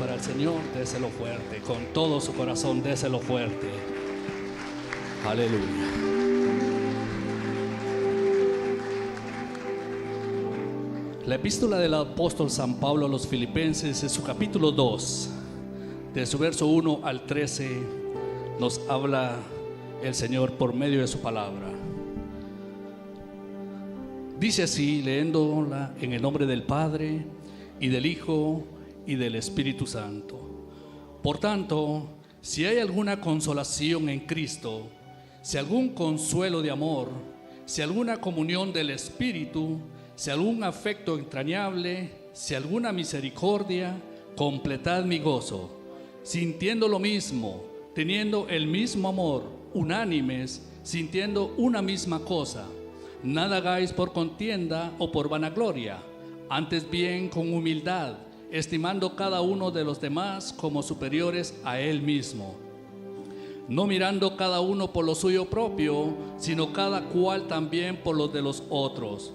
para el Señor, déselo fuerte, con todo su corazón, déselo fuerte. Aleluya. La epístola del apóstol San Pablo a los Filipenses, en su capítulo 2, de su verso 1 al 13, nos habla el Señor por medio de su palabra. Dice así, leyéndola en el nombre del Padre, y del Hijo, y del Espíritu Santo. Por tanto, si hay alguna consolación en Cristo, si algún consuelo de amor, si alguna comunión del Espíritu, si algún afecto entrañable, si alguna misericordia, completad mi gozo, sintiendo lo mismo, teniendo el mismo amor, unánimes, sintiendo una misma cosa. Nada hagáis por contienda o por vanagloria, antes bien con humildad, estimando cada uno de los demás como superiores a él mismo, no mirando cada uno por lo suyo propio, sino cada cual también por los de los otros.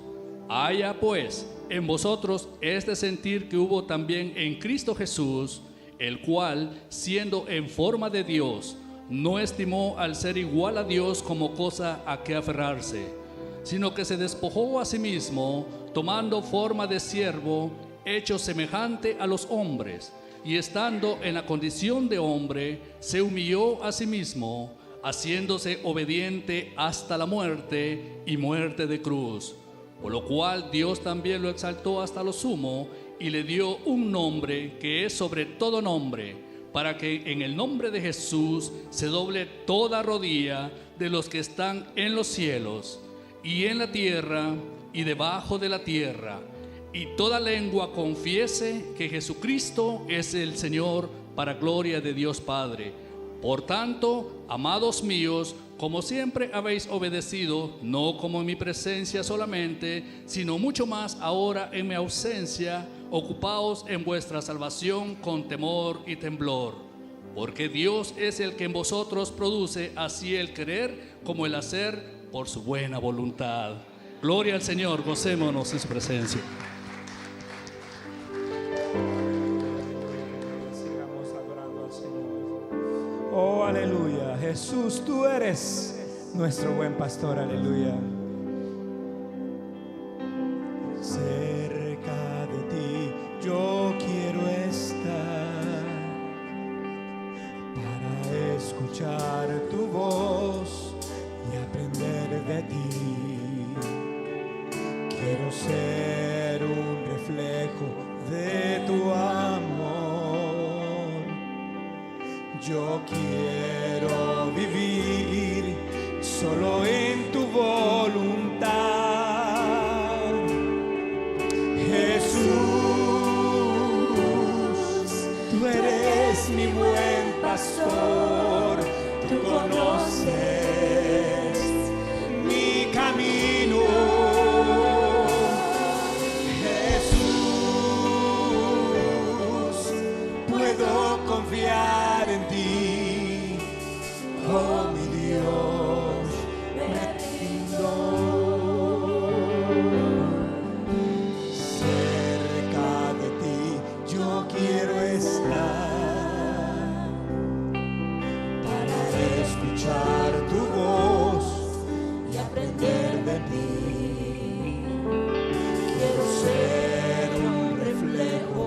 Haya pues en vosotros este sentir que hubo también en Cristo Jesús, el cual, siendo en forma de Dios, no estimó al ser igual a Dios como cosa a que aferrarse, sino que se despojó a sí mismo, tomando forma de siervo, hecho semejante a los hombres, y estando en la condición de hombre, se humilló a sí mismo, haciéndose obediente hasta la muerte y muerte de cruz. Por lo cual Dios también lo exaltó hasta lo sumo, y le dio un nombre que es sobre todo nombre, para que en el nombre de Jesús se doble toda rodilla de los que están en los cielos, y en la tierra, y debajo de la tierra, y toda lengua confiese que Jesucristo es el Señor, para gloria de Dios Padre. Por tanto, amados míos, como siempre habéis obedecido, no como en mi presencia solamente, sino mucho más ahora en mi ausencia, ocupaos en vuestra salvación con temor y temblor. Porque Dios es el que en vosotros produce así el querer como el hacer por su buena voluntad. Gloria al Señor, gocémonos en su presencia. Sigamos adorando al Señor. Oh, aleluya. Jesús, tú eres nuestro buen pastor, aleluya. Cerca de ti yo quiero estar para escuchar tu voz y aprender de ti. Quiero ser un reflejo de tu amor. Yo quiero vivir solo en tu voluntad. Jesús, tú eres mi buen pastor. Tú conoces mi camino. Puedo confiar en ti, oh mi Dios, me rindo. Cerca de ti yo quiero estar para escuchar tu voz y aprender de ti. Quiero ser un reflejo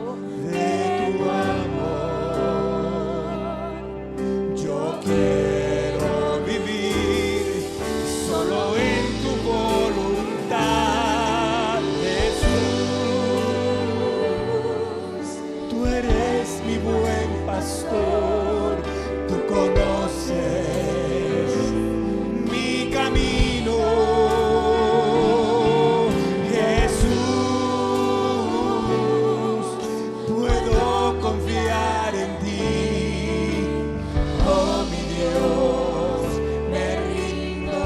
de tu amor. Yo quiero vivir solo en tu voluntad. Jesús, tú eres mi buen pastor. Tú conoces mi camino. Jesús, puedo confiar en ti, oh mi Dios, me rindo.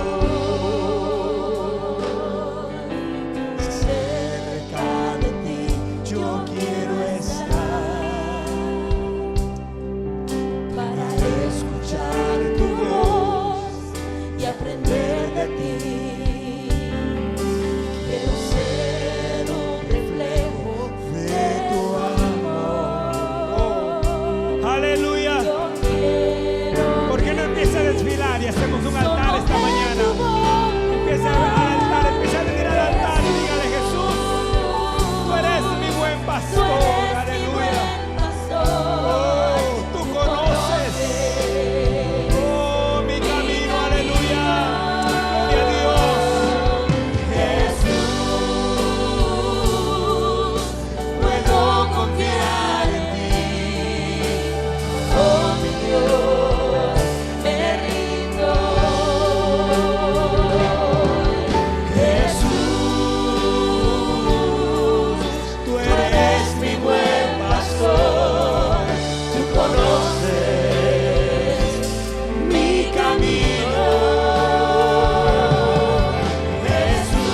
Cerca de ti yo quiero estar para y hacemos un altar esta mañana. Empieza al altar, empieza a venir al altar y dígale: Jesús, tú eres mi buen pastor. Aleluya. Oh, tú conoces, oh, mi camino. Aleluya. Gloria a Dios. Jesús, puedo confiar en ti. Oh, mi Dios, me rindo. Jesús, tú eres mi buen pastor. Tú conoces mi camino. Jesús,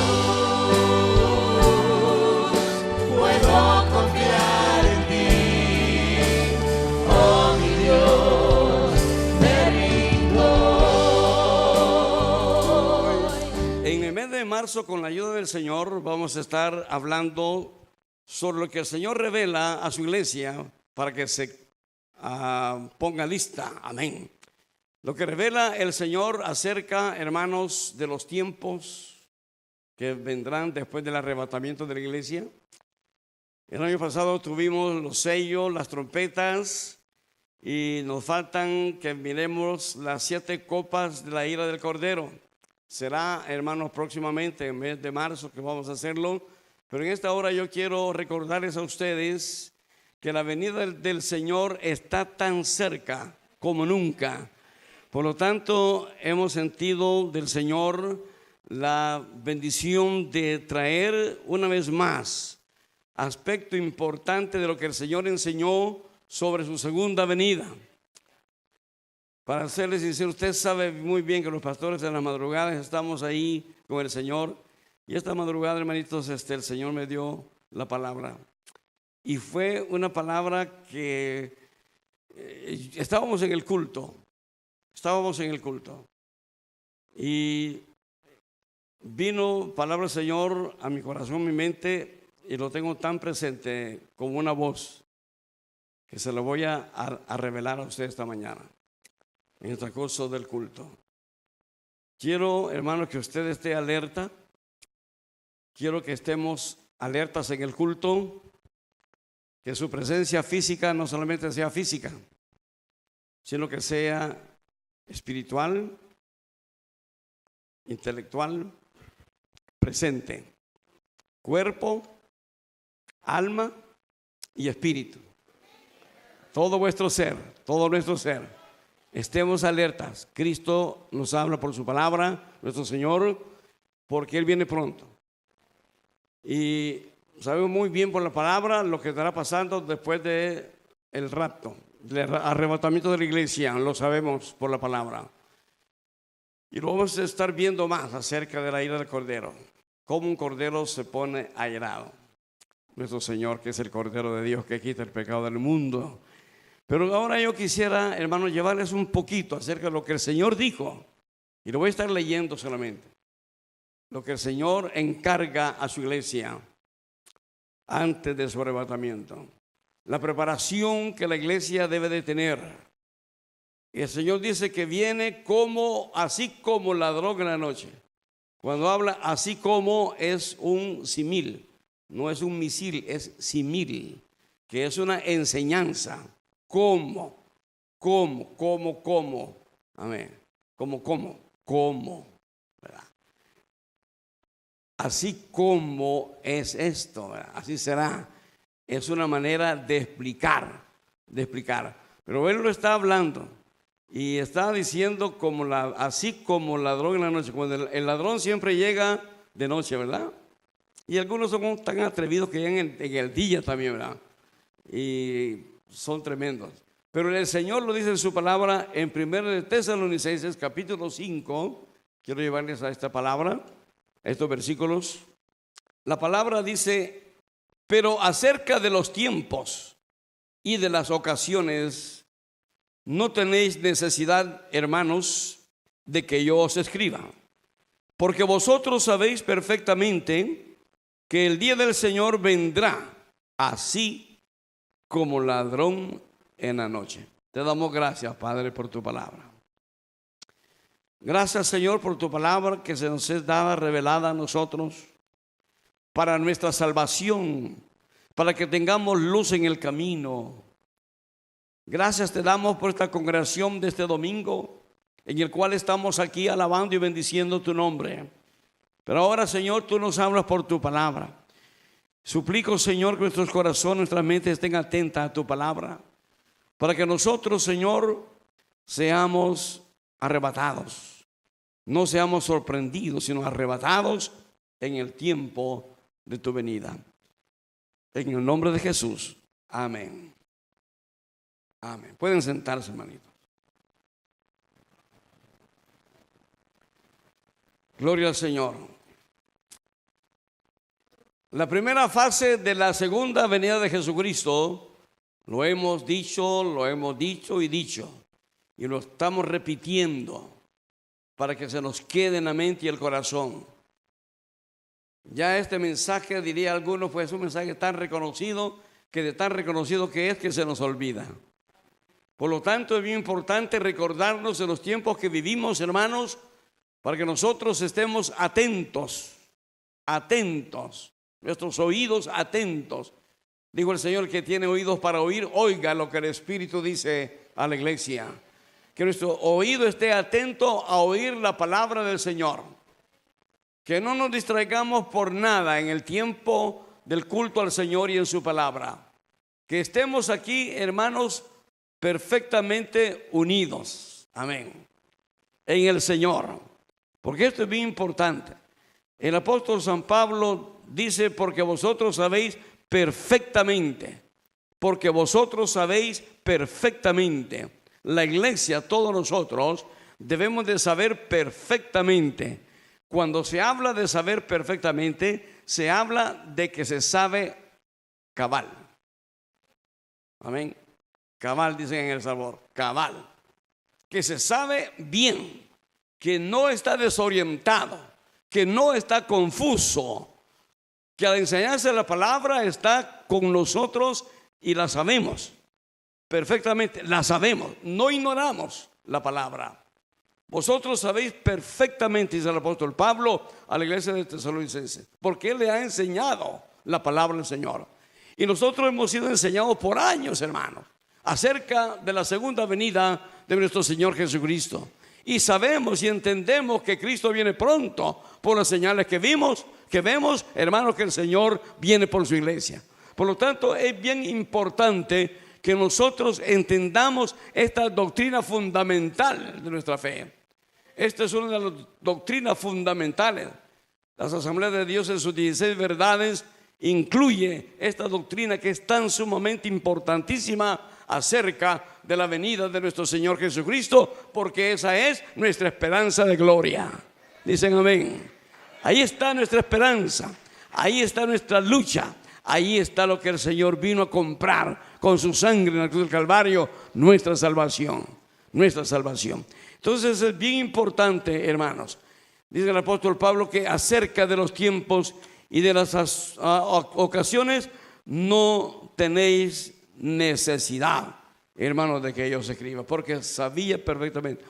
puedo confiar en ti. Oh, mi Dios, me rindo. En el mes de marzo, con la ayuda del Señor, vamos a estar hablando sobre lo que el Señor revela a su iglesia para que se ponga lista. Amén. Lo que revela el Señor acerca, hermanos, de los tiempos que vendrán después del arrebatamiento de la iglesia. El año pasado tuvimos los sellos, las trompetas, y nos faltan que miremos las 7 copas de la ira del Cordero. Será, hermanos, próximamente en el mes de marzo que vamos a hacerlo. Pero en esta hora yo quiero recordarles a ustedes que la venida del Señor está tan cerca como nunca. Por lo tanto, hemos sentido del Señor la bendición de traer una vez más aspecto importante de lo que el Señor enseñó sobre su segunda venida. Para serles sincero, usted sabe muy bien que los pastores en las madrugadas estamos ahí con el Señor. Y esta madrugada, hermanitos, el Señor me dio la palabra. Y fue una palabra que estábamos en el culto. Y vino palabra del Señor a mi corazón, mi mente, y lo tengo tan presente como una voz que se lo voy a revelar a usted esta mañana, en el transcurso del culto. Quiero, hermanos, que usted esté alerta. Quiero que estemos alertas en el culto, que su presencia física no solamente sea física, sino que sea espiritual, intelectual, presente, cuerpo, alma y espíritu. Todo vuestro ser, todo nuestro ser, estemos alertas. Cristo nos habla por su palabra, nuestro Señor, porque Él viene pronto. Y sabemos muy bien por la palabra lo que estará pasando después de el rapto, del arrebatamiento de la iglesia. Lo sabemos por la palabra. Y lo vamos a estar viendo más acerca de la ira del Cordero. Cómo un cordero se pone airado. Nuestro Señor, que es el Cordero de Dios que quita el pecado del mundo. Pero ahora yo quisiera, hermanos, llevarles un poquito acerca de lo que el Señor dijo. Y lo voy a estar leyendo solamente. Lo que el Señor encarga a su iglesia antes de su arrebatamiento. La preparación que la iglesia debe de tener. Y el Señor dice que viene así como ladrón en la noche. Cuando habla así como, es un simil. No es un misil, es simil. Que es una enseñanza. ¿Cómo? Amén. ¿Cómo? ¿Verdad? Así como es esto, ¿verdad? Así será. Es una manera de explicar. Pero Él lo está hablando y está diciendo así como ladrón en la noche. Cuando el ladrón siempre llega de noche, ¿verdad? Y algunos son tan atrevidos que llegan en el día también, ¿verdad? Y son tremendos. Pero el Señor lo dice en su palabra en 1 Tesalonicenses capítulo 5. Quiero llevarles a esta palabra, estos versículos. La palabra dice: pero acerca de los tiempos y de las ocasiones, no tenéis necesidad, hermanos, de que yo os escriba, porque vosotros sabéis perfectamente que el día del Señor vendrá así como ladrón en la noche. Te damos gracias, Padre, por tu palabra. Gracias, Señor, por tu palabra que se nos es dada, revelada a nosotros para nuestra salvación, para que tengamos luz en el camino. Gracias te damos por esta congregación de este domingo, en el cual estamos aquí alabando y bendiciendo tu nombre. Pero ahora, Señor, tú nos hablas por tu palabra. Suplico, Señor, que nuestros corazones, nuestras mentes estén atentas a tu palabra, para que nosotros, Señor, seamos arrebatados. No seamos sorprendidos, sino arrebatados en el tiempo de tu venida. En el nombre de Jesús. Amén. Amén. Pueden sentarse, hermanitos. Gloria al Señor. La primera fase de la segunda venida de Jesucristo, lo hemos dicho y lo estamos repitiendo para que se nos quede en la mente y el corazón. Ya este mensaje, diría algunos, pues es un mensaje tan reconocido, que de tan reconocido que es que se nos olvida. Por lo tanto, es bien importante recordarnos de los tiempos que vivimos, hermanos, para que nosotros estemos atentos, nuestros oídos atentos. Dijo el Señor, que tiene oídos para oír, oiga lo que el Espíritu dice a la iglesia. Que nuestro oído esté atento a oír la palabra del Señor. Que no nos distraigamos por nada en el tiempo del culto al Señor y en su palabra. Que estemos aquí, hermanos, perfectamente unidos. Amén. En el Señor. Porque esto es bien importante. El apóstol San Pablo dice, porque vosotros sabéis perfectamente. Porque vosotros sabéis perfectamente. La iglesia, todos nosotros, debemos de saber perfectamente. Cuando se habla de saber perfectamente, se habla de que se sabe cabal. Amén. Cabal, dicen en El Salvador, cabal. Que se sabe bien, que no está desorientado, que no está confuso, que al enseñarse la palabra está con nosotros y la sabemos perfectamente, la sabemos, no ignoramos la palabra. Vosotros sabéis perfectamente, dice el apóstol Pablo a la iglesia de Tesalonicenses, porque él le ha enseñado la palabra del Señor. Y nosotros hemos sido enseñados por años, hermanos, acerca de la segunda venida de nuestro Señor Jesucristo. Y sabemos y entendemos que Cristo viene pronto por las señales que vemos, hermanos, que el Señor viene por su iglesia. Por lo tanto, es bien importante que nosotros entendamos esta doctrina fundamental de nuestra fe. Esta es una de las doctrinas fundamentales. Las Asambleas de Dios en sus 16 verdades incluye esta doctrina que es tan sumamente importantísima acerca de la venida de nuestro Señor Jesucristo, porque esa es nuestra esperanza de gloria. Dicen amén. Ahí está nuestra esperanza, ahí está nuestra lucha, ahí está lo que el Señor vino a comprar con su sangre en la cruz del Calvario, nuestra salvación, nuestra salvación. Entonces es bien importante, hermanos, dice el apóstol Pablo, que acerca de los tiempos y de las ocasiones no tenéis necesidad, hermanos, de que yo os escriba, porque sabía perfectamente.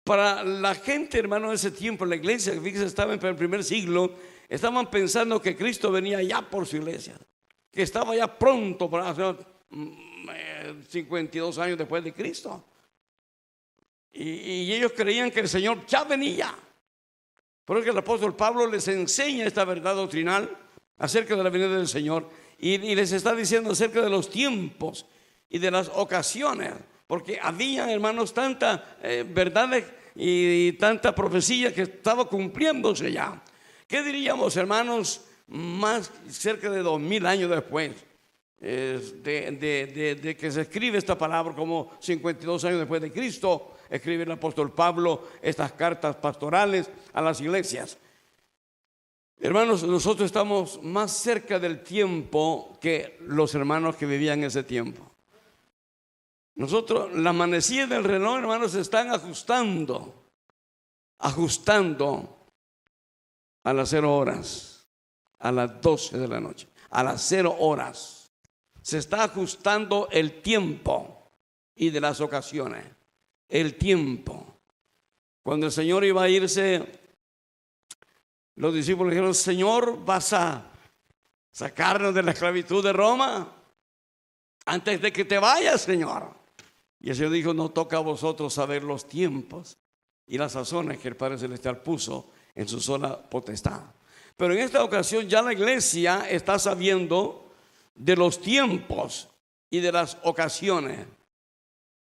Para la gente, hermano, de ese tiempo, la iglesia, fíjense, estaba en el primer siglo, estaban pensando que Cristo venía ya por su iglesia, que estaba ya pronto para 52 años después de Cristo. Y ellos creían que el Señor ya venía. Por eso que el apóstol Pablo les enseña esta verdad doctrinal acerca de la venida del Señor y les está diciendo acerca de los tiempos y de las ocasiones, porque había, hermanos, tantas verdades y tanta profecía que estaba cumpliéndose ya. ¿Qué diríamos, hermanos, más cerca de 2000 años después de que se escribe esta palabra, como 52 años después de Cristo, escribe el apóstol Pablo estas cartas pastorales a las iglesias? Hermanos, nosotros estamos más cerca del tiempo que los hermanos que vivían en ese tiempo. Nosotros, las manecillas del reloj, hermanos, se están ajustando a las 0 horas, a las 12 de la noche, a las 0 horas. Se está ajustando el tiempo y de las ocasiones. El tiempo. Cuando el Señor iba a irse, los discípulos dijeron: Señor, ¿vas a sacarnos de la esclavitud de Roma antes de que te vayas, Señor? Y el Señor dijo: no toca a vosotros saber los tiempos y las sazones que el Padre Celestial puso en su sola potestad. Pero en esta ocasión ya la iglesia está sabiendo de los tiempos y de las ocasiones.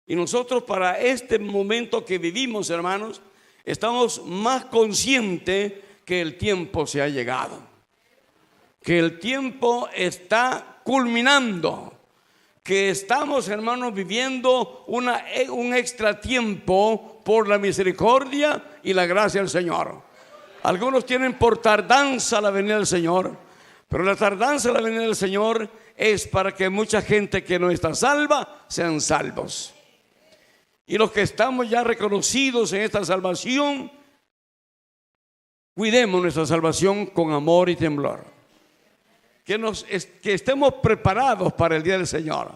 Y nosotros, para este momento que vivimos, hermanos, estamos más conscientes que el tiempo se ha llegado, que el tiempo está culminando, que estamos, hermanos, viviendo un extra tiempo por la misericordia y la gracia del Señor. Algunos tienen por tardanza la venida del Señor, pero la tardanza de la venida del Señor es para que mucha gente que no está salva sean salvos. Y los que estamos ya reconocidos en esta salvación, cuidemos nuestra salvación con amor y temblor. Que estemos preparados para el día del Señor.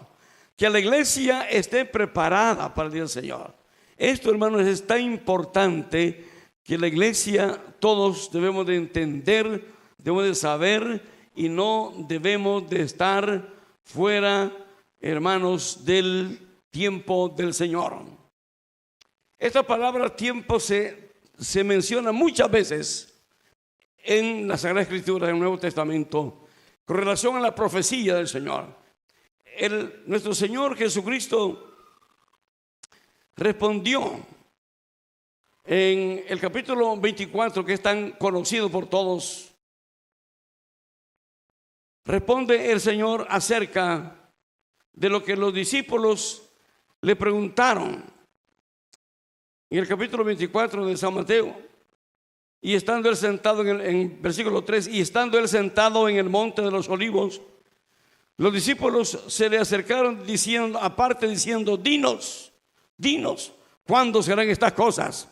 Que la iglesia esté preparada para el día del Señor. Esto, hermanos, es tan importante que la iglesia, todos debemos de entender, debemos de saber, y no debemos de estar fuera, hermanos, del tiempo del Señor. Esta palabra tiempo se menciona muchas veces en la Sagrada Escritura, en el Nuevo Testamento, con relación a la profecía del Señor. Nuestro Señor Jesucristo respondió en el capítulo 24, que es tan conocido por todos. Responde el Señor acerca de lo que los discípulos le preguntaron en el capítulo 24 de San Mateo. Y estando él sentado en versículo 3, y estando él sentado en el monte de los olivos, los discípulos se le acercaron diciendo: dinos, ¿cuándo serán estas cosas?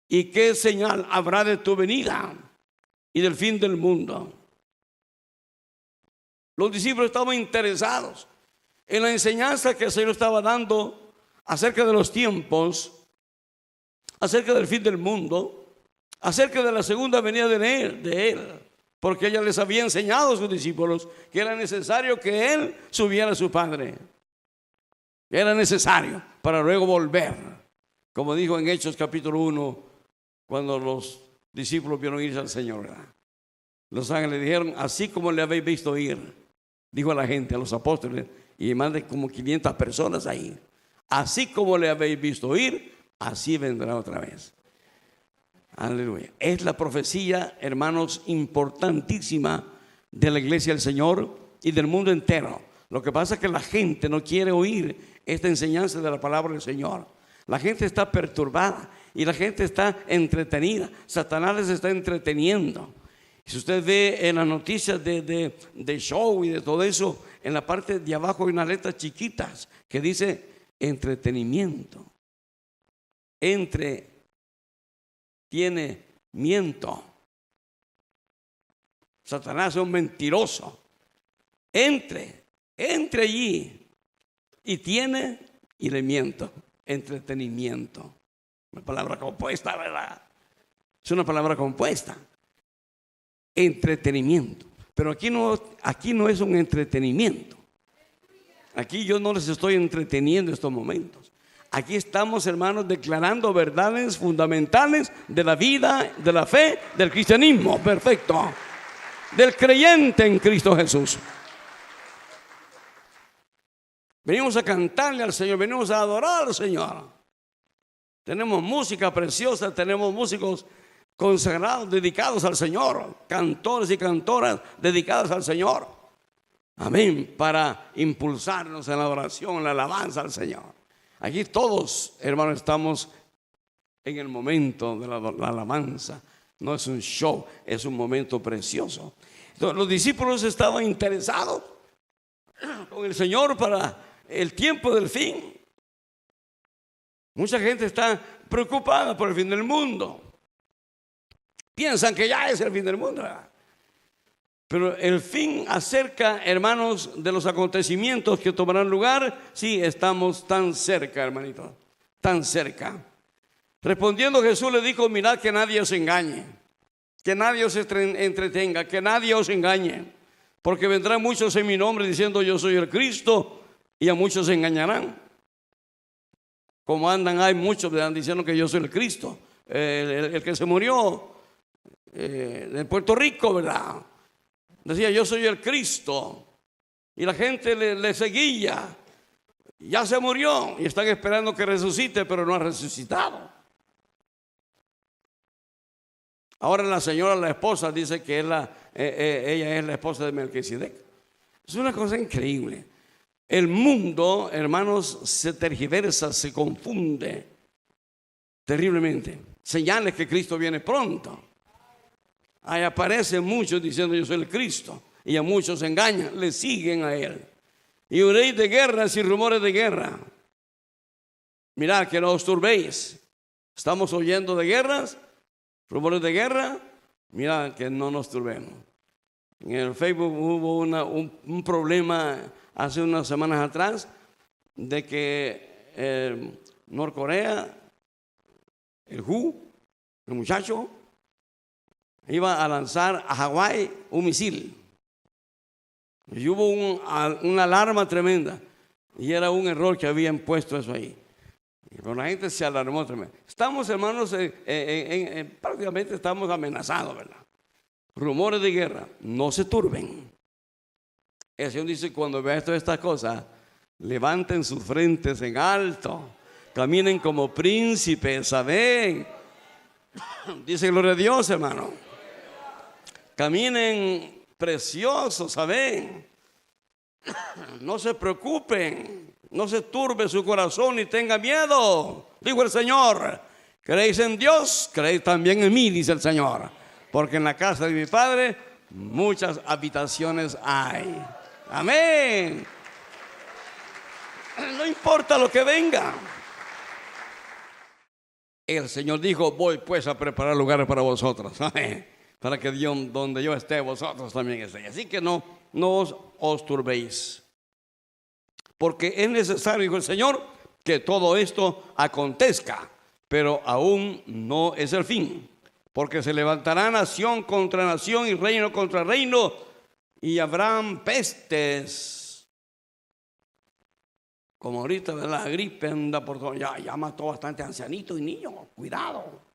¿Y qué señal habrá de tu venida y del fin del mundo? Los discípulos estaban interesados en la enseñanza que el Señor estaba dando acerca de los tiempos, acerca del fin del mundo, acerca de la segunda venida de Él, porque ella les había enseñado a sus discípulos que era necesario que Él subiera a su Padre. Era necesario para luego volver, como dijo en Hechos capítulo 1, cuando los discípulos vieron irse al Señor, ¿verdad? Los ángeles dijeron: así como le habéis visto ir, dijo a la gente, a los apóstoles, y más de como 500 personas ahí, así como le habéis visto ir, así vendrá otra vez. Aleluya. Es la profecía, hermanos, importantísima de la iglesia del Señor y del mundo entero. Lo que pasa es que la gente no quiere oír esta enseñanza de la palabra del Señor. La gente está perturbada y la gente está entretenida. Satanás les está entreteniendo. Si usted ve en las noticias de show y de todo eso, en la parte de abajo hay unas letras chiquitas que dice entretenimiento. Entretenimiento. Satanás es un mentiroso. Entre allí y le miento. Entretenimiento. Una palabra compuesta, ¿verdad? Es una palabra compuesta. Entretenimiento. Pero aquí no es un entretenimiento. Aquí yo no les estoy entreteniendo estos momentos. Aquí estamos, hermanos, declarando verdades fundamentales de la vida, de la fe, del cristianismo perfecto, del creyente en Cristo Jesús. Venimos a cantarle al Señor, venimos a adorar al Señor. Tenemos música preciosa, tenemos músicos consagrados, dedicados al Señor, cantores y cantoras dedicadas al Señor. Amén, para impulsarnos en la adoración, en la alabanza al Señor. Aquí todos, hermanos, estamos en el momento de la alabanza. No es un show, es un momento precioso. Entonces, los discípulos estaban interesados con el Señor para el tiempo del fin. Mucha gente está preocupada por el fin del mundo. Piensan que ya es el fin del mundo, ¿verdad? Pero el fin acerca, hermanos, de los acontecimientos que tomarán lugar. Sí, estamos tan cerca, hermanito, tan cerca. Respondiendo Jesús le dijo, mirad que nadie os engañe, que nadie os entretenga, que nadie os engañe, porque vendrán muchos en mi nombre diciendo yo soy el Cristo, y a muchos se engañarán. Como andan, hay muchos diciendo que yo soy el Cristo, el que se murió en Puerto Rico, ¿verdad? Decía yo soy el Cristo, y la gente le seguía. Ya se murió y están esperando que resucite, pero no ha resucitado. Ahora la señora, la esposa, dice que ella es la esposa de Melquisedec. Es una cosa increíble. El mundo, hermanos, se tergiversa, se confunde terriblemente. Señales que Cristo viene pronto. Ahí aparecen muchos diciendo yo soy el Cristo, y a muchos se engañan, le siguen a él. Y oiréis de guerras y rumores de guerra. Mirad que no os turbéis. Estamos oyendo de guerras, rumores de guerra. Mirad que no nos turbemos. En el Facebook hubo un problema hace unas semanas atrás de que Norcorea, el muchacho, iba a lanzar a Hawái un misil. Y hubo una alarma tremenda. Y era un error que habían puesto eso ahí. Pero la gente se alarmó tremendo. Estamos, hermanos, prácticamente estamos amenazados, ¿verdad? Rumores de guerra. No se turben. El Señor dice, cuando vean todas estas cosas, levanten sus frentes en alto. Caminen como príncipes, ¿saben? Dice gloria a Dios, hermano. Caminen preciosos, ¿saben? No se preocupen, no se turbe su corazón ni tenga miedo. Dijo el Señor, ¿creéis en Dios? Creéis también en mí, dice el Señor. Porque en la casa de mi Padre muchas habitaciones hay. Amén. No importa lo que venga. El Señor dijo, voy pues a preparar lugares para vosotros. Amén. Para que Dios, donde yo esté, vosotros también estéis. Así que no os turbéis. Porque es necesario, dijo el Señor, que todo esto acontezca. Pero aún no es el fin. Porque se levantará nación contra nación y reino contra reino. Y habrán pestes. Como ahorita la gripe anda por todo. Ya mató bastante ancianitos y niños. Cuidado.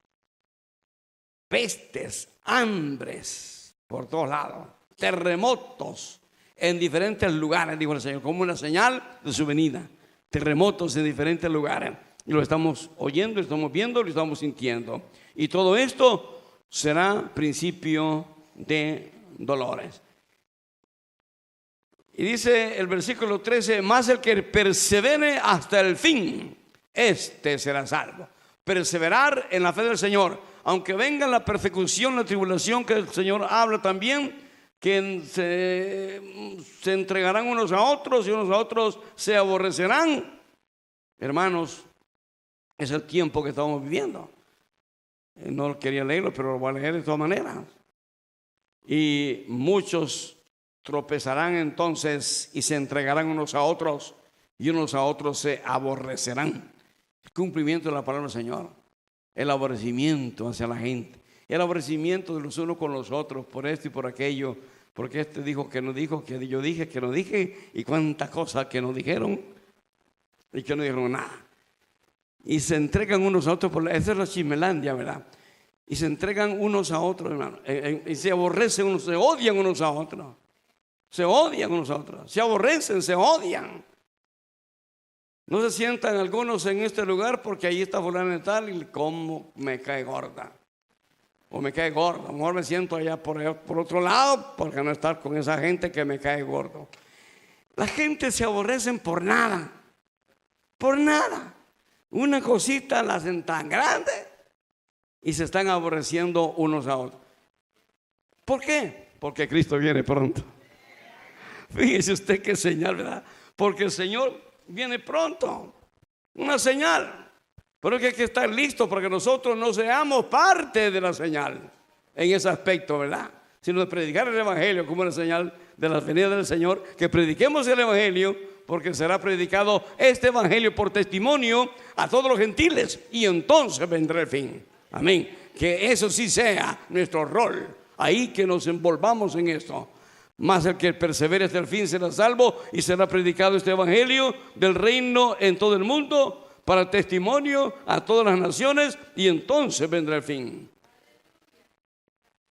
Pestes, hambres por todos lados, terremotos en diferentes lugares, dijo el Señor, como una señal de su venida. Terremotos en diferentes lugares. Y lo estamos oyendo, lo estamos viendo, lo estamos sintiendo. Y todo esto será principio de dolores. Y dice el versículo 13, más el que persevere hasta el fin, este será salvo. Perseverar en la fe del Señor. Aunque venga la persecución, la tribulación, que el Señor habla también, que se entregarán unos a otros y unos a otros se aborrecerán. Hermanos, es el tiempo que estamos viviendo. No quería leerlo, pero lo voy a leer de todas maneras. Y muchos tropezarán entonces y se entregarán unos a otros y unos a otros se aborrecerán. El cumplimiento de la palabra del Señor. El aborrecimiento hacia la gente, el aborrecimiento de los unos con los otros, por esto y por aquello, porque este dijo que no dijo, que yo dije que no dije, y cuántas cosas que no dijeron y que no dijeron nada. Y se entregan unos a otros, esa es la chismelandia, ¿verdad? Y se entregan unos a otros, hermano, y se aborrecen unos, se odian unos a otros, se odian unos a otros, se aborrecen, se odian. No se sientan algunos en este lugar porque ahí está fulano de tal y cómo me cae gorda. O me cae gordo. A lo mejor me siento allá por otro lado porque no estar con esa gente que me cae gordo. La gente se aborrecen por nada. Por nada. Una cosita la hacen tan grande y se están aborreciendo unos a otros. ¿Por qué? Porque Cristo viene pronto. Fíjese usted qué señal, ¿verdad? Porque el Señor viene pronto, una señal, pero que hay que estar listos para que nosotros no seamos parte de la señal en ese aspecto, ¿verdad? Sino de predicar el Evangelio como una señal de la venida del Señor, que prediquemos el Evangelio porque será predicado este evangelio por testimonio a todos los gentiles, y entonces vendrá el fin. Amén. Que eso sí sea nuestro rol, ahí que nos envolvamos en esto. Mas el que persevere hasta el fin será salvo, y será predicado este evangelio del reino en todo el mundo para testimonio a todas las naciones, y entonces vendrá el fin.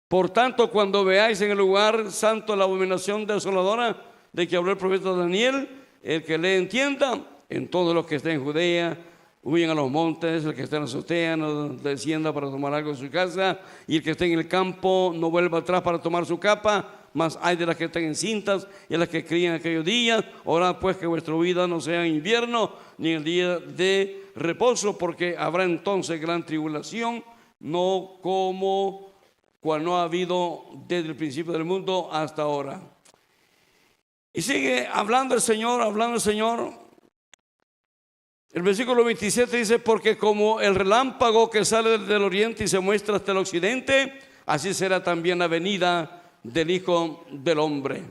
Por tanto, cuando veáis en el lugar santo la abominación desoladora de que habló el profeta Daniel, el que le entienda, en todos los que estén en Judea, huyen a los montes, el que esté en la azotea no descienda para tomar algo de su casa, y el que esté en el campo no vuelva atrás para tomar su capa. Mas hay de las que estén encintas y de las que crían aquellos días. Orad pues que vuestra vida no sea en invierno ni en el día de reposo, porque habrá entonces gran tribulación, no como cual no ha habido desde el principio del mundo hasta ahora. Y sigue hablando el Señor, El versículo 27 dice: porque como el relámpago que sale del oriente y se muestra hasta el occidente, así será también la venida del Hijo del Hombre.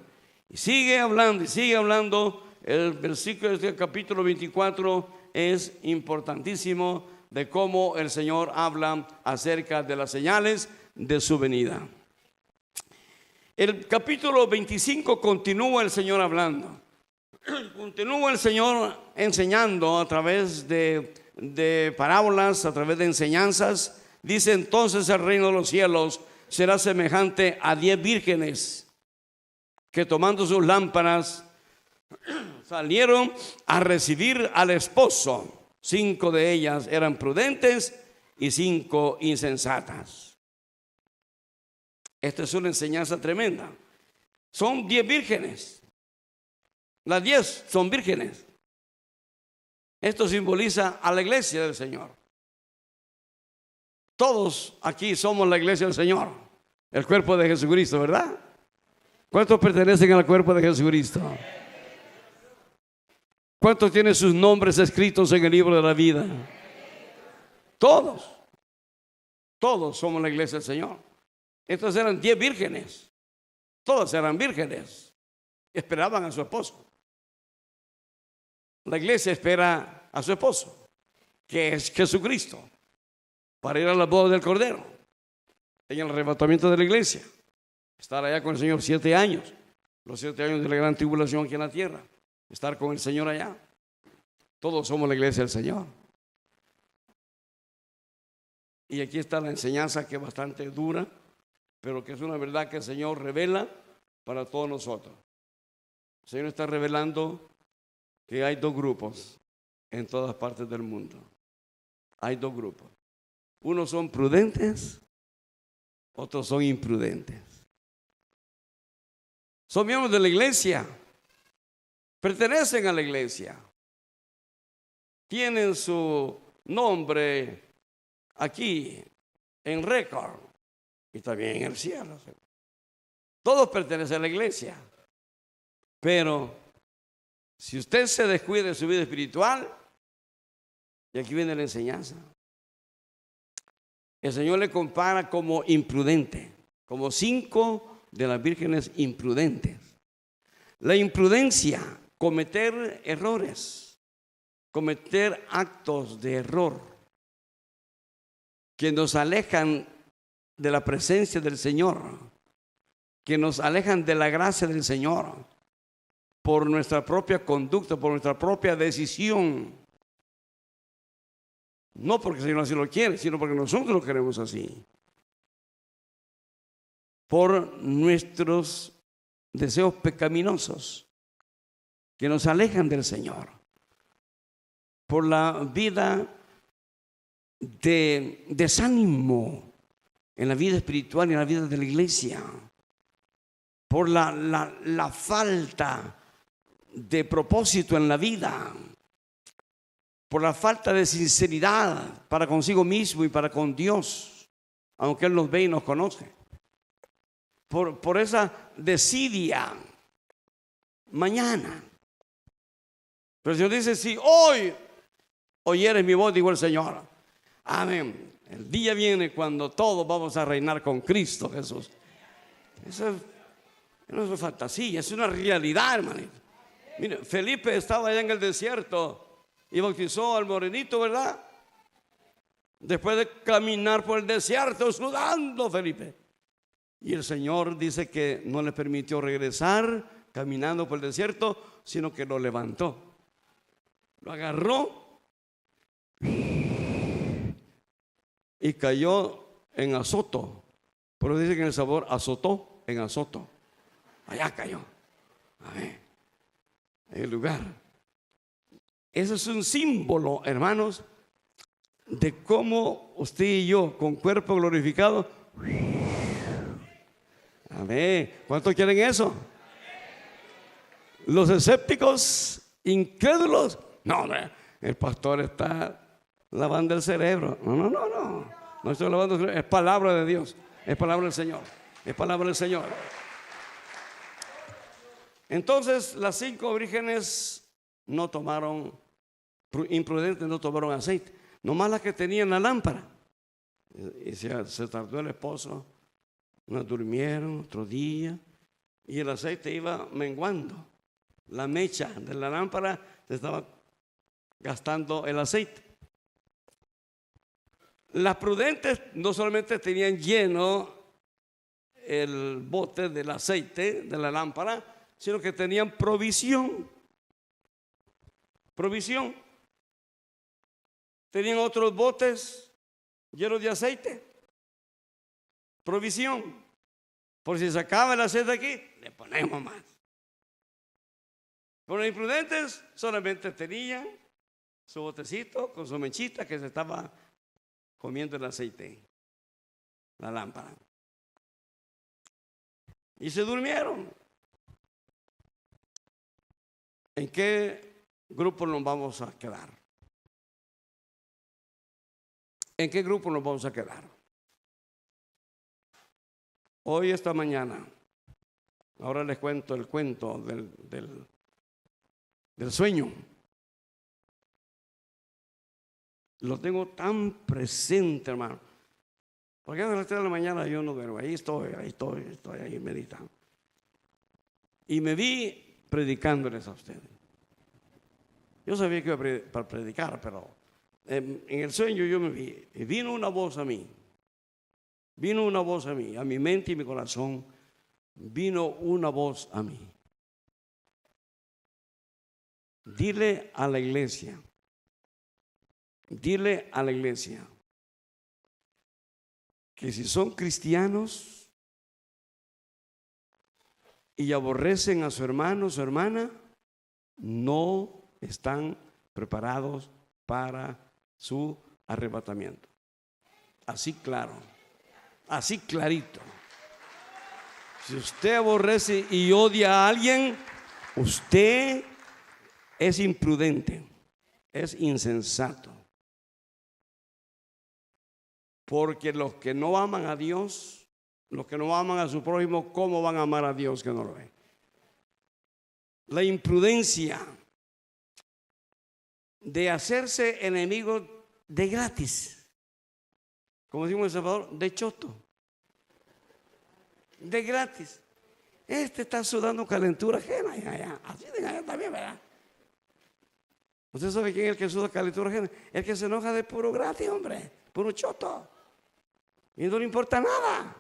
Y sigue hablando. El versículo del capítulo 24 es importantísimo, de cómo el Señor habla acerca de las señales de su venida. El capítulo 25 continúa el Señor hablando, continúa el Señor enseñando a través de parábolas, a través de enseñanzas. Dice: entonces el reino de los cielos será semejante a 10 vírgenes que, tomando sus lámparas, salieron a recibir al esposo. 5 de ellas eran prudentes y 5 insensatas. Esta es una enseñanza tremenda. Son 10 vírgenes. Las 10 son vírgenes. Esto simboliza a la iglesia del Señor. Todos aquí somos la iglesia del Señor, el cuerpo de Jesucristo, ¿verdad? ¿Cuántos pertenecen al cuerpo de Jesucristo? ¿Cuántos tienen sus nombres escritos en el libro de la vida? Todos somos la iglesia del Señor. Estos eran 10 vírgenes. Todas eran vírgenes. Esperaban a su esposo. La iglesia espera a su esposo, que es Jesucristo, para ir a la boda del Cordero, en el arrebatamiento de la iglesia, estar allá con el Señor 7 años, los 7 años de la gran tribulación aquí en la tierra, estar con el Señor allá. Todos somos la iglesia del Señor. Y aquí está la enseñanza, que es bastante dura, pero que es una verdad que el Señor revela para todos nosotros. El Señor está revelando que hay 2 grupos en todas partes del mundo. Hay 2 grupos. Unos son prudentes, otros son imprudentes. Son miembros de la iglesia, pertenecen a la iglesia, tienen su nombre aquí en récord y también en el cielo. Todos pertenecen a la iglesia, pero si usted se descuida de su vida espiritual, y aquí viene la enseñanza, el Señor le compara como imprudente, como 5 de las vírgenes imprudentes. La imprudencia, cometer errores, cometer actos de error que nos alejan de la presencia del Señor, que nos alejan de la gracia del Señor por nuestra propia conducta, por nuestra propia decisión. No porque el Señor así lo quiere, sino porque nosotros lo queremos así. Por nuestros deseos pecaminosos que nos alejan del Señor. Por la vida de desánimo en la vida espiritual y en la vida de la iglesia. Por la falta de propósito en la vida. Por la falta de sinceridad para consigo mismo y para con Dios, aunque Él nos ve y nos conoce. Por esa desidia mañana. Pero el Señor dice: si hoy oyeres mi voz, dijo el Señor, amén, el día viene cuando todos vamos a reinar con Cristo Jesús. Eso no es fantasía, es una realidad, hermanito. Mire, Felipe estaba allá en el desierto y bautizó al morenito, ¿verdad? Después de caminar por el desierto sudando, Felipe. Y el Señor dice que no le permitió regresar caminando por el desierto, sino que lo levantó. Lo agarró y cayó en Azoto. Pero dice que en el sabor azotó en Azoto. Allá cayó. A ver, en el lugar. Ese es un símbolo, hermanos, de cómo usted y yo, con cuerpo glorificado. A ver, ¿cuántos quieren eso? Los escépticos, incrédulos. No, hombre, el pastor está lavando el cerebro. No estoy lavando el cerebro. Es palabra de Dios. Es palabra del Señor. Es palabra del Señor. Entonces, las 5 vírgenes no tomaron, imprudentes, no tomaron aceite. Nomás las que tenían la lámpara. Y se tardó el esposo. Unas durmieron otro día. Y el aceite iba menguando. La mecha de la lámpara se estaba gastando el aceite. Las prudentes no solamente tenían lleno el bote del aceite de la lámpara, sino que tenían provisión. Provisión. Tenían otros botes llenos de aceite. Provisión. Por si se acaba el aceite aquí, le ponemos más. Pero los imprudentes solamente tenían su botecito con su mechita que se estaba comiendo el aceite, la lámpara. Y se durmieron. ¿En qué grupo nos vamos a quedar? ¿En qué grupo nos vamos a quedar? Hoy, esta mañana, ahora les cuento el cuento del sueño. Lo tengo tan presente, hermano. Porque a las 3 de la mañana yo no duermo. Ahí estoy ahí meditando. Y me vi predicándoles a ustedes. Yo sabía que iba para predicar, pero en el sueño yo me vi. Y vino una voz a mí. Vino una voz a mí, a mi mente y mi corazón. Vino una voz a mí. Dile a la iglesia que si son cristianos y aborrecen a su hermano o su hermana, no están preparados para su arrebatamiento. Así claro, así clarito. Si usted aborrece y odia a alguien, usted es imprudente, es insensato. Porque los que no aman a Dios, los que no aman a su prójimo, ¿cómo van a amar a Dios que no lo ve? La imprudencia de hacerse enemigo de gratis, como decimos en El Salvador, de choto, de gratis. Este está sudando calentura ajena, así de allá también, ¿verdad? ¿Usted sabe quién es el que suda calentura ajena? El que se enoja de puro gratis, hombre, puro choto. Y no le importa nada.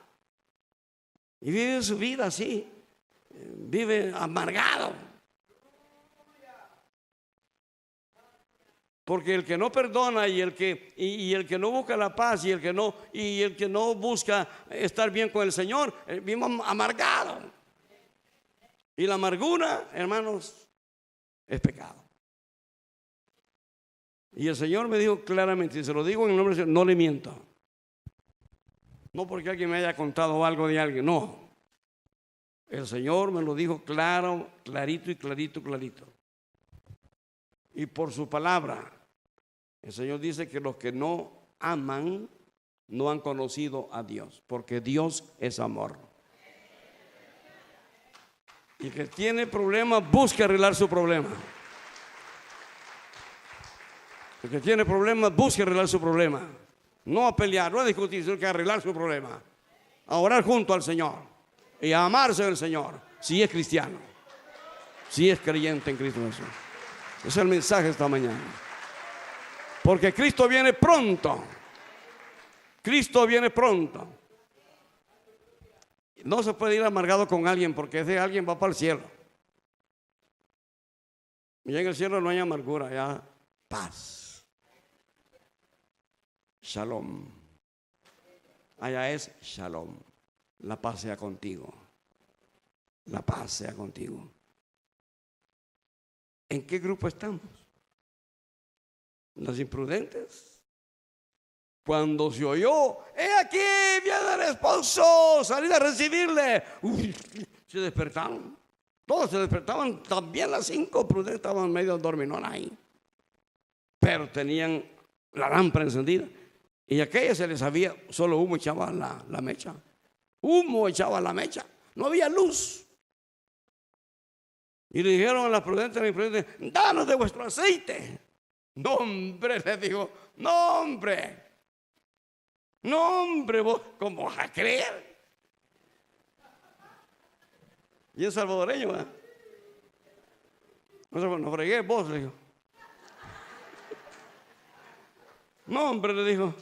Y vive su vida así. Vive amargado. Porque el que no perdona y el que no busca la paz y el que no busca estar bien con el Señor, vive amargado. Y la amargura, hermanos, es pecado. Y el Señor me dijo claramente, y se lo digo en el nombre del Señor, no le miento. No porque alguien me haya contado algo de alguien, no. El Señor me lo dijo claro, clarito y clarito. Y por su palabra, el Señor dice que los que no aman no han conocido a Dios, porque Dios es amor. Y el que tiene problemas, busque arreglar su problema. El que tiene problemas, busque arreglar su problema. No a pelear, no a discutir, sino que a arreglar su problema. A orar junto al Señor y a amarse del Señor, si es cristiano. Si es creyente en Cristo Jesús. Ese es el mensaje esta mañana. Porque Cristo viene pronto. Cristo viene pronto. No se puede ir amargado con alguien, porque ese alguien va para el cielo. Y en el cielo no hay amargura, ya paz. Shalom. Allá es shalom. La paz sea contigo. La paz sea contigo. ¿En qué grupo estamos? Los imprudentes. Cuando se oyó, ¡he aquí! ¡Viene el esposo! ¡Salid a recibirle! Uy, se despertaron. Todos se despertaban. También las 5 prudentes estaban medio dorminón ahí. Pero tenían la lámpara encendida. Y aquella se les había, solo humo echaba la mecha. Humo echaba la mecha. No había luz. Y le dijeron a las prudentes, danos de vuestro aceite. No, hombre, le digo, no, hombre. No, hombre, vos, ¿cómo vas a creer? Y en salvadoreño, ¿verdad? No fregué vos, le digo. No, hombre, le dijo,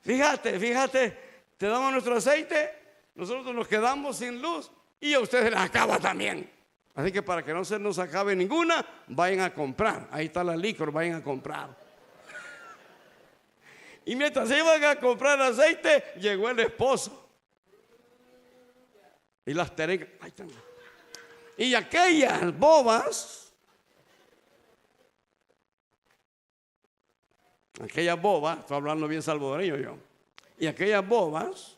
fíjate, te damos nuestro aceite, nosotros nos quedamos sin luz y a ustedes les acaba también. Así que para que no se nos acabe ninguna, vayan a comprar. Ahí está la licor, vayan a comprar. Y mientras iban a comprar aceite, llegó el esposo. Y las terecas. Y aquellas bobas, estoy hablando bien salvadoreño yo. Y aquellas bobas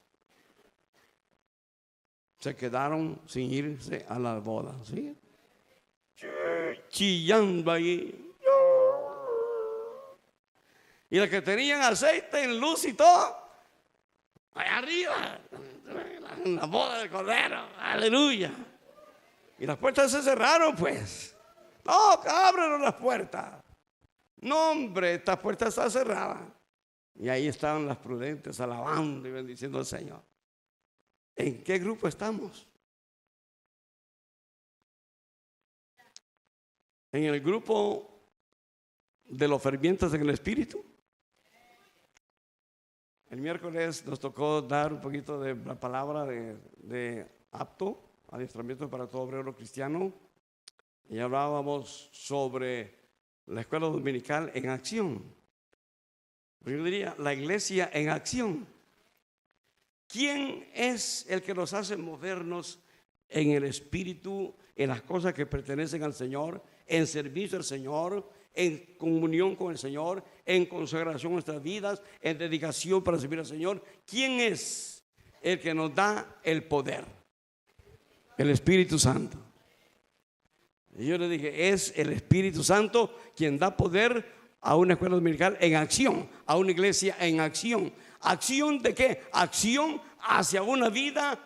se quedaron sin irse a la boda, ¿sí? Chillando ahí. Y las que tenían aceite en luz y todo, allá arriba, en la boda del Cordero, aleluya. Y las puertas se cerraron, pues. No, ábrenos las puertas. No, hombre, esta puerta está cerrada. Y ahí estaban las prudentes alabando y bendiciendo al Señor. ¿En qué grupo estamos? ¿En el grupo de los fervientes en el Espíritu? El miércoles nos tocó dar un poquito de la palabra de apto, adiestramiento para todo obrero cristiano. Y hablábamos sobre la escuela dominical en acción. Yo diría, la iglesia en acción. ¿Quién es el que nos hace movernos en el Espíritu, en las cosas que pertenecen al Señor, en servicio al Señor, en comunión con el Señor, en consagración a nuestras vidas, en dedicación para servir al Señor? ¿Quién es el que nos da el poder? El Espíritu Santo. Y yo le dije, es el Espíritu Santo quien da poder a una escuela dominical en acción, a una iglesia en acción. ¿Acción de qué? Acción hacia una vida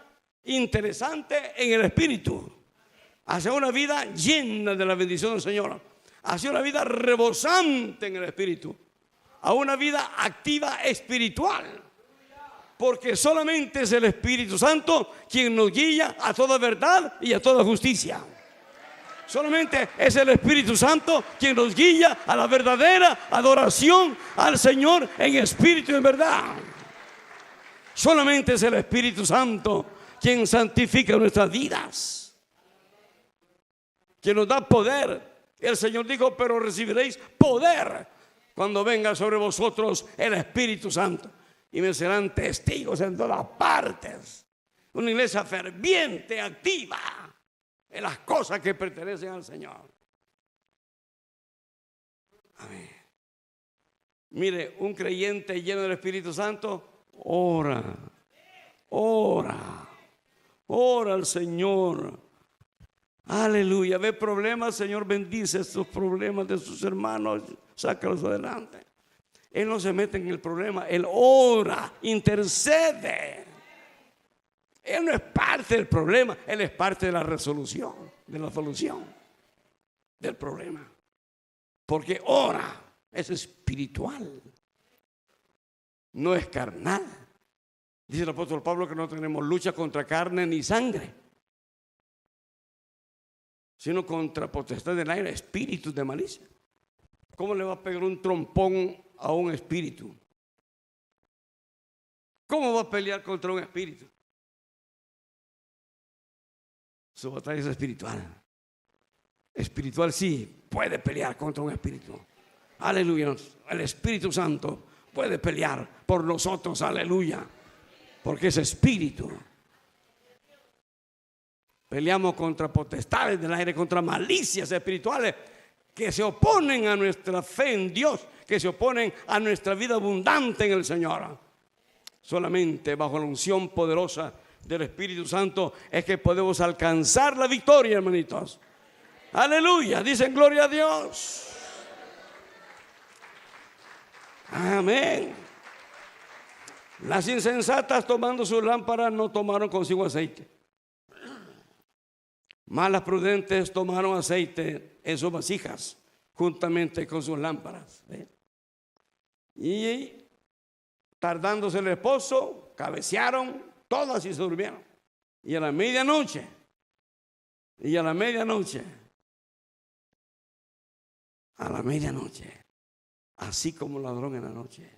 interesante en el Espíritu, hacia una vida llena de la bendición del Señor, hacia una vida rebosante en el Espíritu, a una vida activa espiritual. Porque solamente es el Espíritu Santo quien nos guía a toda verdad y a toda justicia. Solamente es el Espíritu Santo quien nos guía a la verdadera adoración al Señor en espíritu y en verdad. Solamente es el Espíritu Santo quien santifica nuestras vidas, quien nos da poder. El Señor dijo, pero recibiréis poder cuando venga sobre vosotros el Espíritu Santo. Y me serán testigos en todas partes. Una iglesia ferviente, activa en las cosas que pertenecen al Señor. Amén. Mire, un creyente lleno del Espíritu Santo ora al Señor. Aleluya. Ve problemas, Señor, bendice estos problemas de sus hermanos, sácalos adelante. Él no se mete en el problema, él ora, intercede. Él no es parte del problema, él es parte de la resolución, de la solución del problema. Porque ora, es espiritual, no es carnal. Dice el apóstol Pablo que no tenemos lucha contra carne ni sangre. sino contra potestad del aire, espíritus de malicia. ¿Cómo le va a pegar un trompón a un espíritu? ¿Cómo va a pelear contra un espíritu? Su batalla es espiritual. Espiritual sí, puede pelear contra un espíritu. Aleluya. El Espíritu Santo puede pelear por nosotros, aleluya. Porque es espíritu. Peleamos contra potestades del aire, contra malicias espirituales que se oponen a nuestra fe en Dios, que se oponen a nuestra vida abundante en el Señor. Solamente bajo la unción poderosa del Espíritu Santo es que podemos alcanzar la victoria, hermanitos. Aleluya, dicen gloria a Dios. Amén. Las insensatas, tomando sus lámparas, no tomaron consigo aceite, mas las prudentes tomaron aceite en sus vasijas juntamente con sus lámparas. Y tardándose el esposo, cabecearon todas y se durmieron. Y a la medianoche, así como ladrón en la noche,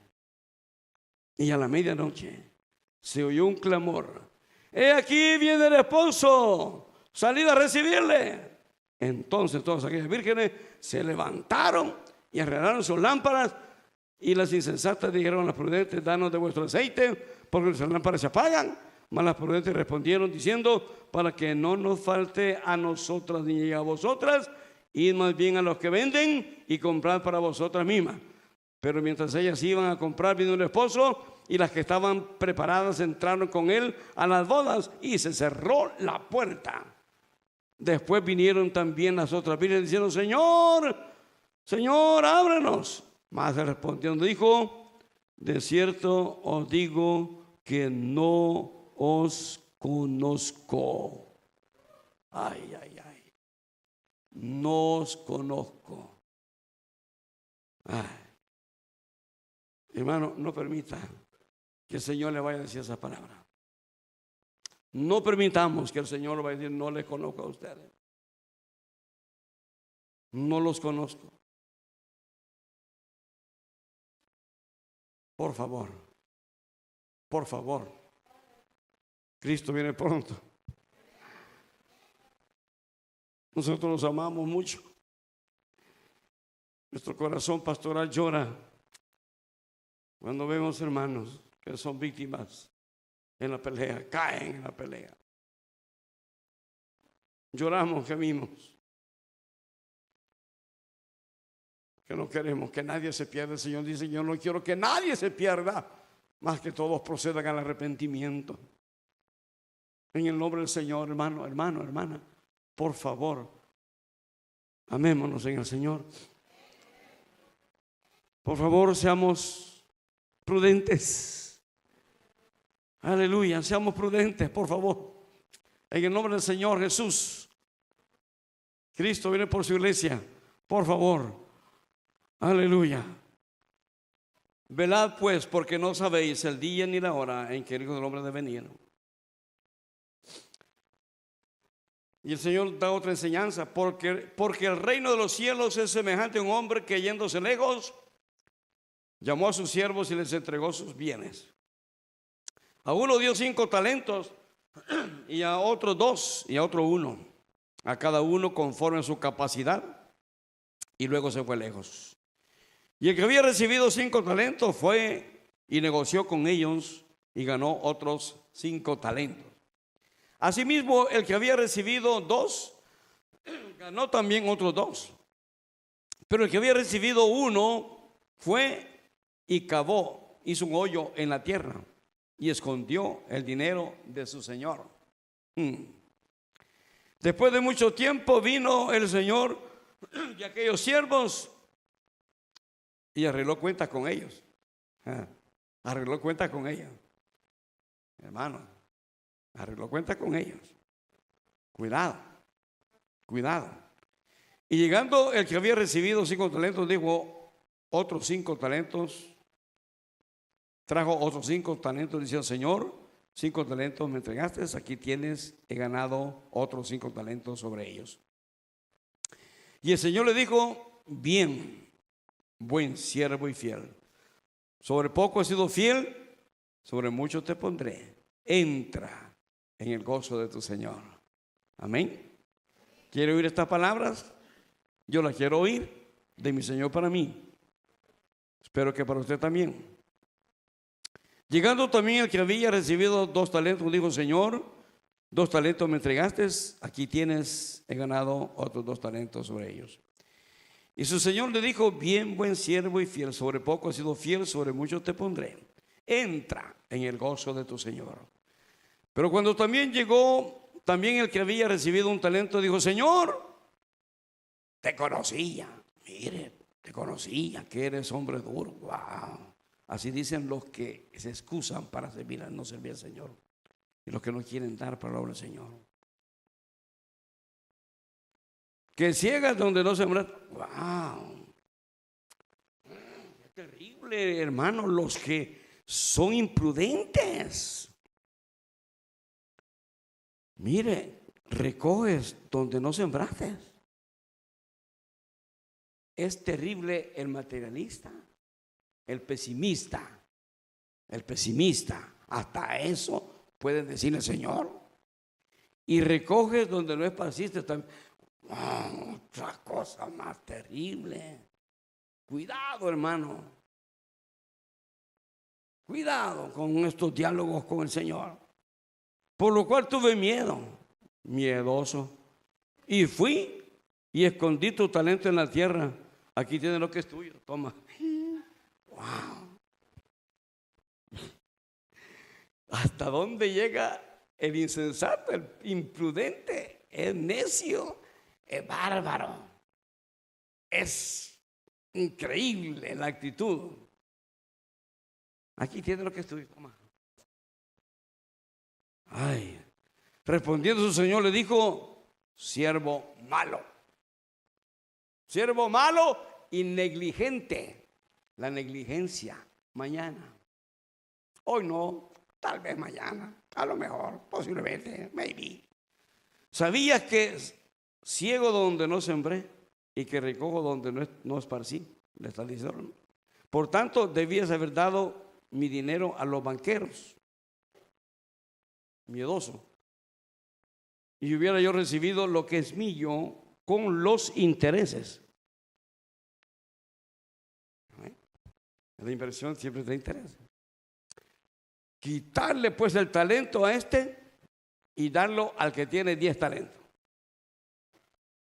y a la medianoche se oyó un clamor: he aquí viene el esposo, salid a recibirle. Entonces todas aquellas vírgenes se levantaron y arreglaron sus lámparas. Y las insensatas dijeron a las prudentes: danos de vuestro aceite, porque nuestras lámparas se apagan. Mas las prudentes respondieron diciendo: para que no nos falte a nosotras ni a vosotras, id más bien a los que venden y comprad para vosotras mismas. Pero mientras ellas iban a comprar, vino el esposo, y las que estaban preparadas entraron con él a las bodas, y se cerró la puerta. Después vinieron también las otras vírgenes diciendo: Señor, Señor, ábrenos. Mas él respondió, dijo: de cierto os digo que no os conozco. Ay, ay, ay. No os conozco. Ay. Hermano, no permita que el Señor le vaya a decir esa palabra. No permitamos que el Señor le vaya a decir: no les conozco a ustedes. No los conozco. Por favor, por favor. Cristo viene pronto. Nosotros los amamos mucho. Nuestro corazón pastoral llora cuando vemos hermanos que son víctimas en la pelea, caen en la pelea. Lloramos, gemimos, que no queremos que nadie se pierda. El Señor dice: yo no quiero que nadie se pierda, más que todos procedan al arrepentimiento. En el nombre del Señor, hermano, hermana, por favor, amémonos en el Señor. Por favor, seamos prudentes. Aleluya, seamos prudentes, por favor. En el nombre del Señor Jesús. Cristo viene por su iglesia. Por favor. Aleluya. Velad pues, porque no sabéis el día ni la hora en que el Hijo del Hombre debe venir. Y el Señor da otra enseñanza: porque el reino de los cielos es semejante a un hombre que, yéndose lejos, llamó a sus siervos y les entregó sus bienes. A uno dio 5 talentos, y a otro 2, y a otro 1, a cada uno conforme a su capacidad, y luego se fue lejos. Y el que había recibido 5 talentos fue y negoció con ellos y ganó otros 5 talentos. Asimismo, el que había recibido 2 ganó también otros 2. Pero el que había recibido 1 fue y cavó, hizo un hoyo en la tierra y escondió el dinero de su señor. Después de mucho tiempo vino el señor de aquellos siervos y arregló cuentas con ellos. Arregló cuentas con ellos. Hermano, arregló cuentas con ellos. Cuidado, cuidado. Y llegando el que había recibido 5 talentos, dijo: otros 5 talentos. Trajo otros 5 talentos, diciendo: Señor, 5 talentos me entregaste, aquí tienes, he ganado otros 5 talentos sobre ellos. Y el Señor le dijo, bien, buen siervo y fiel. Sobre poco has sido fiel, sobre mucho te pondré. Entra en el gozo de tu Señor. Amén. ¿Quiere oír estas palabras? Yo las quiero oír de mi Señor para mí. Espero que para usted también. Llegando también el que había recibido 2 talentos, dijo, Señor, 2 talentos me entregaste, aquí tienes, he ganado otros 2 talentos sobre ellos. Y su Señor le dijo, bien, buen siervo y fiel, sobre poco has sido fiel, sobre mucho te pondré. Entra en el gozo de tu Señor. Pero cuando también llegó, también el que había recibido 1 talento, dijo, Señor, te conocía, mire, te conocía que eres hombre duro. Wow. Así dicen los que se excusan para servir, no servir al Señor. Y los que no quieren dar para la obra del Señor. Que ciegas donde no sembras. Wow. Es terrible, hermanos, los que son imprudentes. Mire, recoges donde no sembraste. Es terrible el materialista, el pesimista. Hasta eso puede decirle, Señor. Y recoges donde no esparciste también. Otra cosa más terrible. Cuidado, hermano. Cuidado con estos diálogos con el Señor. Por lo cual tuve miedo, miedoso. Y fui y escondí tu talento en la tierra. Aquí tienes lo que es tuyo, toma. Wow. ¿Hasta dónde llega el insensato, el imprudente, el necio, el bárbaro? Es increíble la actitud. Aquí tienes lo que es tuyo, toma. Ay, respondiendo su Señor le dijo, siervo malo. Siervo malo y negligente. La negligencia, mañana. Hoy no, tal vez mañana, a lo mejor, posiblemente, maybe. ¿Sabías que ciego donde no sembré y que recojo donde no esparcí? Le está diciendo. Por tanto, debías haber dado mi dinero a los banqueros. Miedoso. Y hubiera yo recibido lo que es mío con los intereses. La inversión siempre te interesa. Quitarle pues el talento a este y darlo al que tiene 10 talentos.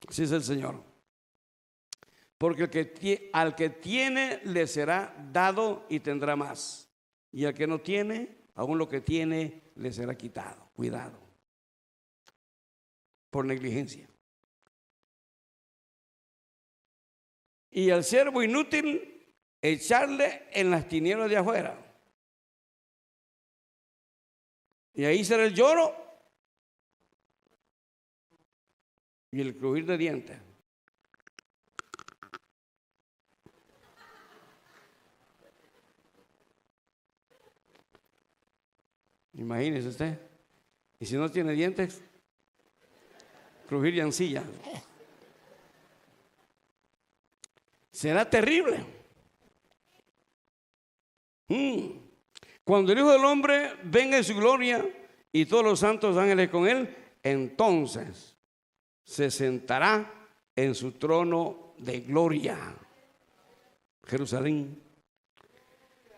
Así es el Señor. Porque al que tiene le será dado y tendrá más. Y al que no tiene, aún lo que tiene le será quitado. Cuidado. Por negligencia. Y al siervo inútil, echarle en las tinieblas de afuera. Y ahí será el lloro y el crujir de dientes. Imagínese usted. Y si no tiene dientes, crujir y ancilla. Será terrible. Cuando el Hijo del Hombre venga en su gloria y todos los santos ángeles con él, entonces se sentará en su trono de gloria. Jerusalén.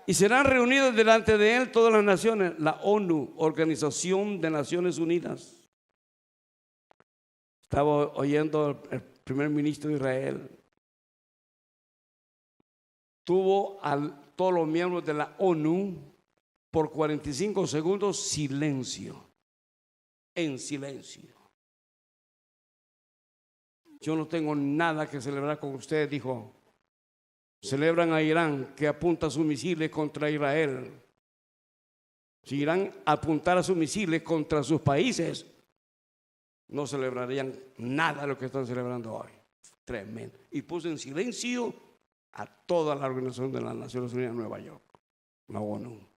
Y serán reunidas delante de él todas las naciones, la ONU, Organización de Naciones Unidas. Estaba oyendo el primer ministro de Israel. Tuvo a todos los miembros de la ONU por 45 segundos silencio. En silencio. Yo no tengo nada que celebrar con ustedes, dijo. Celebran a Irán que apunta sus misiles contra Israel. Si Irán apuntara sus misiles contra sus países, no celebrarían nada de lo que están celebrando hoy. Tremendo. Y puso en silencio a toda la Organización de las Naciones Unidas en Nueva York, la ONU.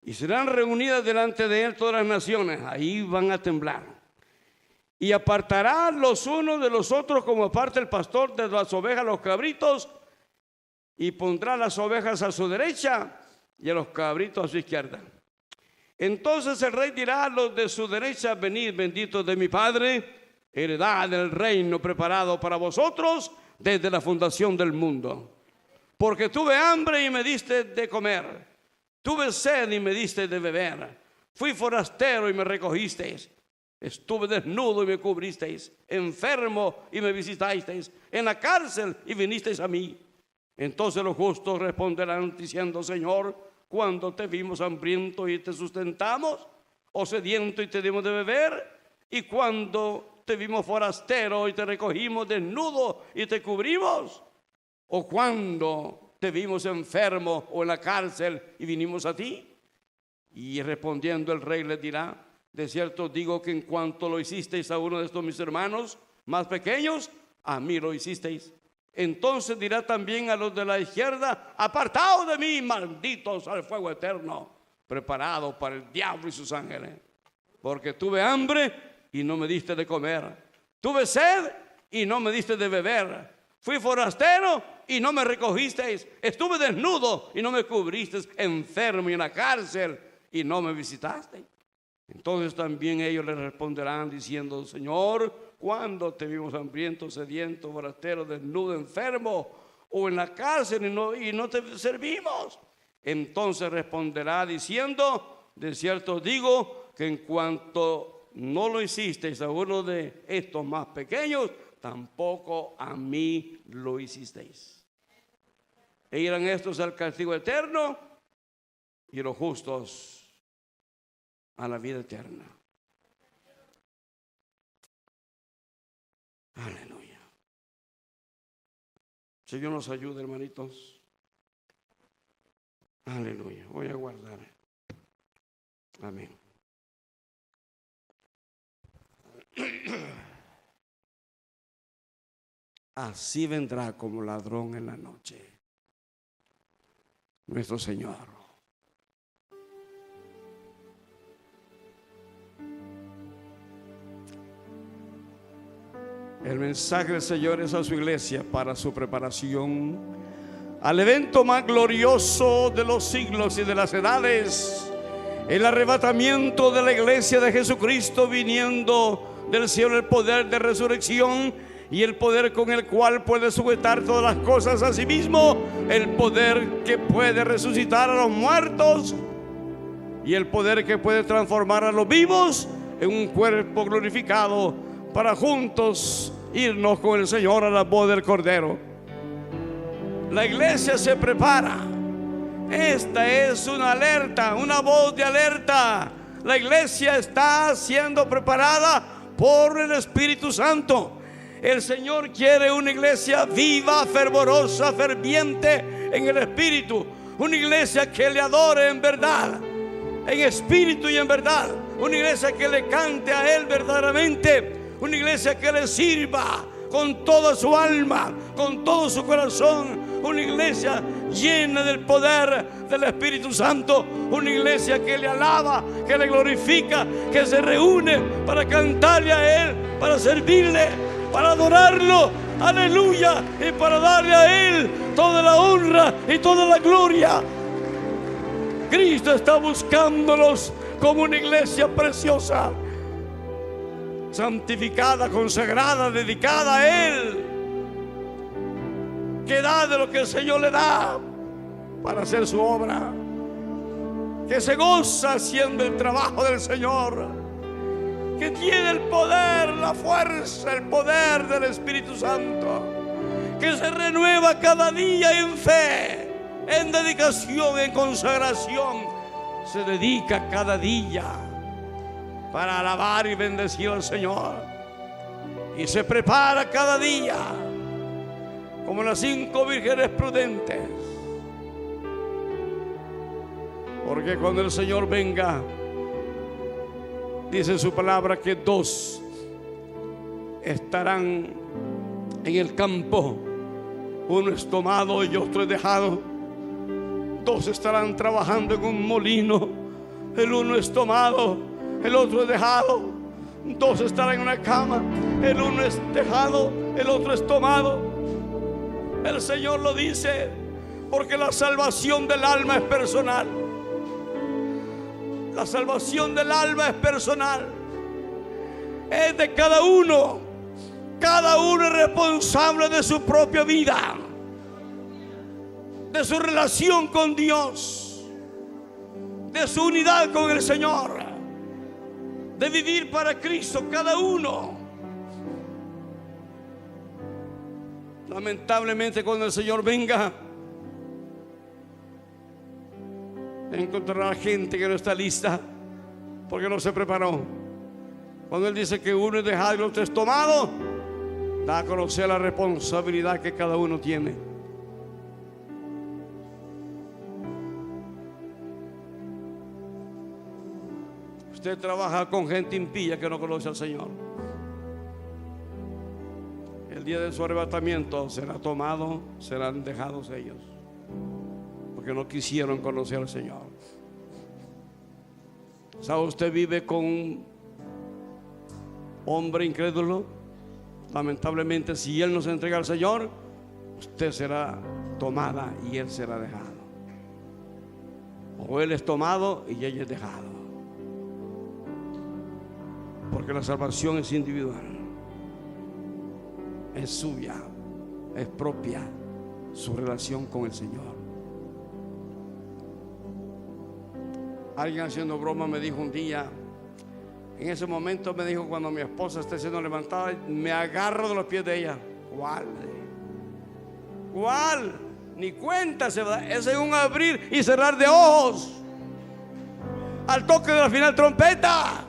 Y serán reunidas delante de él todas las naciones. Ahí van a temblar. y apartará los unos de los otros como aparta el pastor de las ovejas los cabritos, y pondrá las ovejas a su derecha y a los cabritos a su izquierda. Entonces el rey dirá a los de su derecha: venid, benditos de mi Padre, heredad del reino preparado para vosotros desde la fundación del mundo. Porque tuve hambre y me diste de comer, tuve sed y me diste de beber, fui forastero y me recogisteis, estuve desnudo y me cubristeis, enfermo y me visitasteis, en la cárcel y vinisteis a mí. Entonces los justos responderán diciendo: Señor, ¿cuándo te vimos hambriento y te sustentamos, o sediento y te dimos de beber? ¿Y cuando te vimos forastero y te recogimos, desnudo y te cubrimos? ¿O cuando te vimos enfermo o en la cárcel y vinimos a ti? Y respondiendo el rey les dirá: de cierto digo que en cuanto lo hicisteis a uno de estos mis hermanos más pequeños, a mí lo hicisteis. Entonces dirá también a los de la izquierda: apartaos de mí, malditos, al fuego eterno, preparado para el diablo y sus ángeles. Porque tuve hambre y no me diste de comer, tuve sed y no me diste de beber, fui forastero y no me recogisteis, estuve desnudo y no me cubristeis, enfermo y en la cárcel y no me visitasteis. Entonces también ellos le responderán diciendo: Señor, ¿cuándo te vimos hambriento, sediento, forastero, desnudo, enfermo o en la cárcel y no te servimos? Entonces responderá diciendo: de cierto digo que en cuanto no lo hicisteis a uno de estos más pequeños, tampoco a mí lo hicisteis. E irán estos al castigo eterno y los justos a la vida eterna. Aleluya. Señor nos ayude, hermanitos. Aleluya. Voy a guardar. Amén. Así vendrá como ladrón en la noche nuestro Señor. El mensaje del Señor es a su iglesia para su preparación al evento más glorioso de los siglos y de las edades, el arrebatamiento de la iglesia de Jesucristo, viniendo del cielo el poder de resurrección y el poder con el cual puede sujetar todas las cosas a sí mismo, el poder que puede resucitar a los muertos y el poder que puede transformar a los vivos en un cuerpo glorificado para juntos irnos con el Señor a la voz del Cordero. La iglesia se prepara. Esta es una alerta, una voz de alerta. La iglesia está siendo preparada por el Espíritu Santo. El Señor quiere una iglesia viva, fervorosa, ferviente en el Espíritu. Una iglesia que le adore en verdad, en espíritu y en verdad. Una iglesia que le cante a Él verdaderamente. Una iglesia que le sirva con toda su alma, con todo su corazón. Una iglesia llena del poder del Espíritu Santo. Una iglesia que le alaba, que le glorifica, que se reúne para cantarle a Él, para servirle, para adorarlo, aleluya, y para darle a Él toda la honra y toda la gloria. Cristo está buscándolos como una iglesia preciosa, santificada, consagrada, dedicada a Él, que da de lo que el Señor le da para hacer su obra, que se goza haciendo el trabajo del Señor, que tiene el poder, la fuerza, el poder del Espíritu Santo, que se renueva cada día en fe, en dedicación, en consagración. Se dedica cada día para alabar y bendecir al Señor, y se prepara cada día como las 5 vírgenes prudentes, porque cuando el Señor venga, dice su palabra que 2 estarán en el campo, uno es tomado y otro es dejado. 2 estarán trabajando en un molino, el uno es tomado, el otro es dejado. Dos estarán en una cama, el uno es dejado, el otro es tomado. El Señor lo dice porque la salvación del alma es personal. La salvación del alma es personal. Es de cada uno. Cada uno es responsable de su propia vida, de su relación con Dios, de su unidad con el Señor, de vivir para Cristo, cada uno. Lamentablemente, cuando el Señor venga, encontrará gente que no está lista porque no se preparó. Cuando Él dice que uno es dejado y el otro es tomado, da a conocer la responsabilidad que cada uno tiene. Usted trabaja con gente impía que no conoce al Señor. El día de su arrebatamiento será tomado, serán dejados ellos, porque no quisieron conocer al Señor. ¿Sabe? Usted vive con un hombre incrédulo. Lamentablemente, si él no se entrega al Señor, usted será tomada y él será dejado. O él es tomado y ella es dejado. Porque la salvación es individual, es suya, es propia, su relación con el Señor. Alguien haciendo broma me dijo un día, en ese momento me dijo, cuando mi esposa esté siendo levantada, me agarro de los pies de ella. ¿Cuál? ¿Cuál? Ni cuenta se va. Ese es un abrir y cerrar de ojos al toque de la final trompeta.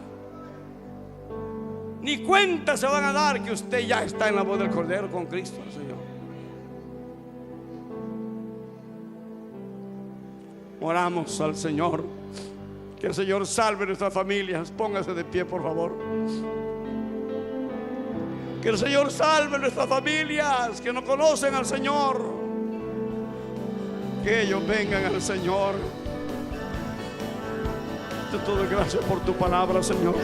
Ni cuenta se van a dar que usted ya está en la voz del Cordero con Cristo el Señor. Oramos al Señor, que el Señor salve nuestras familias. Póngase de pie, por favor. Que el Señor salve nuestras familias que no conocen al Señor, que ellos vengan al Señor. Te doy gracias por tu palabra, Señor.